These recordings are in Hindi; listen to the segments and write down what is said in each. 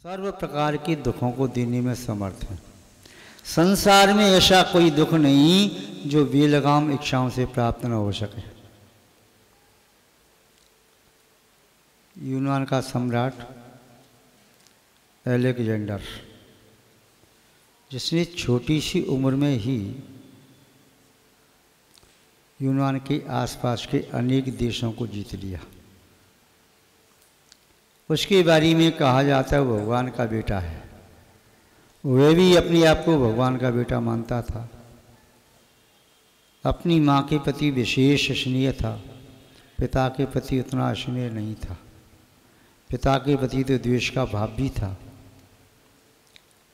सर्व प्रकार के दुखों को देने में समर्थ है। संसार में ऐसा कोई दुख नहीं जो बेलगाम इच्छाओं से प्राप्त न हो सके। यूनान का सम्राट अलेक्जेंडर, जिसने छोटी सी उम्र में ही यूनान के आसपास के अनेक देशों को जीत लिया, उसके बारे में कहा जाता है वो भगवान का बेटा है। वह भी अपने आप को भगवान का बेटा मानता था। अपनी माँ के प्रति विशेष स्नेह था, पिता के प्रति उतना स्नेह नहीं था। पिता के प्रति तो द्वेष का भाव भी था।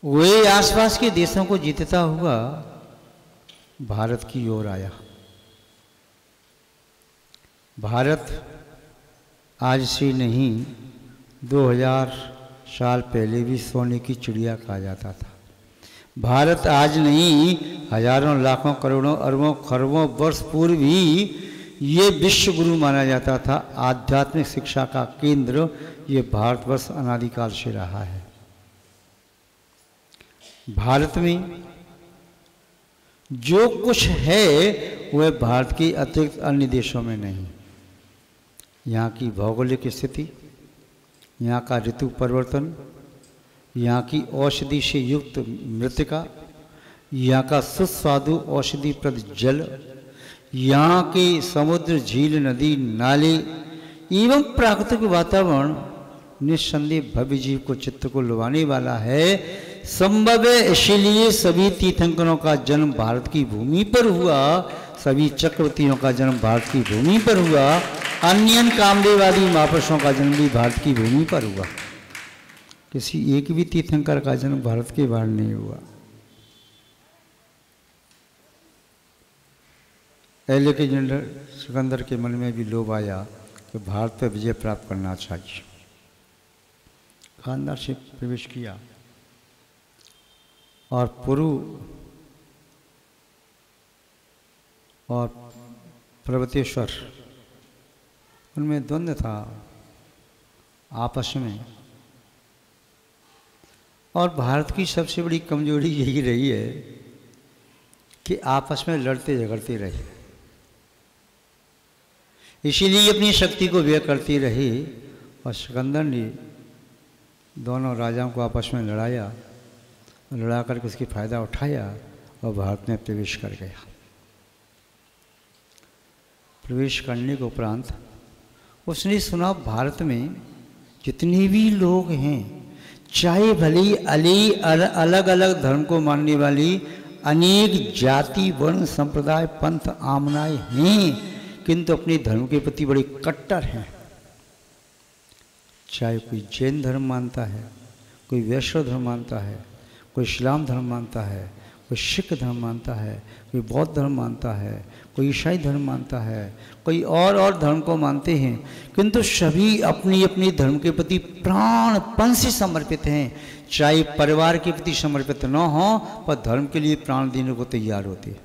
वह आसपास के देशों को जीतता हुआ भारत की ओर आया। भारत आज से नहीं 2000 साल पहले भी सोने की चिड़िया कहा जाता था। भारत आज नहीं, हजारों लाखों करोड़ों अरबों खरबों वर्ष पूर्व भी ये विश्व गुरु माना जाता था। आध्यात्मिक शिक्षा का केंद्र ये भारतवर्ष अनादिकाल से रहा है। भारत में जो कुछ है वह भारत के अतिरिक्त अन्य देशों में नहीं। यहाँ की भौगोलिक स्थिति, यहाँ का ऋतु परिवर्तन, यहाँ की औषधि से युक्त मृतिका, यहाँ का सुस्वादु औषधिप्रद जल, यहाँ के समुद्र, झील, नदी, नाले एवं प्राकृतिक वातावरण निस्संदेह भव्य जीव को चित्त को लुभाने वाला है। संभव है इसीलिए सभी तीर्थंकरों का जन्म भारत की भूमि पर हुआ, सभी चक्रवर्तियों का जन्म भारत की भूमि पर हुआ, अन्य कामदेववादी महापुरुषों का जन्म भी भारत की भूमि पर हुआ। किसी एक भी तीर्थंकर का जन्म भारत के बाहर नहीं हुआ। अलेक्जेंडर सिकंदर के मन में भी लोभ आया कि भारत पर विजय प्राप्त करना चाहिए। खानदार से प्रवेश किया और पुरु और पर्वतेश्वर उनमें द्वंद्व था आपस में। और भारत की सबसे बड़ी कमजोरी यही रही है कि आपस में लड़ते झगड़ते रहे, इसीलिए अपनी शक्ति को व्यय करती रही। और सिकंदर ने दोनों राजाओं को आपस में लड़ाया, लड़ा करके उसकी फायदा उठाया और भारत में प्रवेश कर गया। प्रवेश करने के उपरांत उसने सुना भारत में जितने भी लोग हैं, चाहे भले अलग अलग धर्म को मानने वाली अनेक जाति, वर्ण, संप्रदाय, पंथ, आमनाएं हैं, किंतु अपने धर्म के प्रति बड़े कट्टर हैं। चाहे कोई जैन धर्म मानता है, कोई वैष्णव धर्म मानता है, कोई इस्लाम धर्म मानता है, कोई सिख धर्म मानता है, कोई बौद्ध धर्म मानता है, कोई ईसाई धर्म मानता है, कोई और धर्म को मानते हैं, किंतु सभी अपनी अपनी धर्म के प्रति प्राणपण से समर्पित हैं। चाहे परिवार के प्रति समर्पित न हो, पर धर्म के लिए प्राण देने को तैयार होते हैं।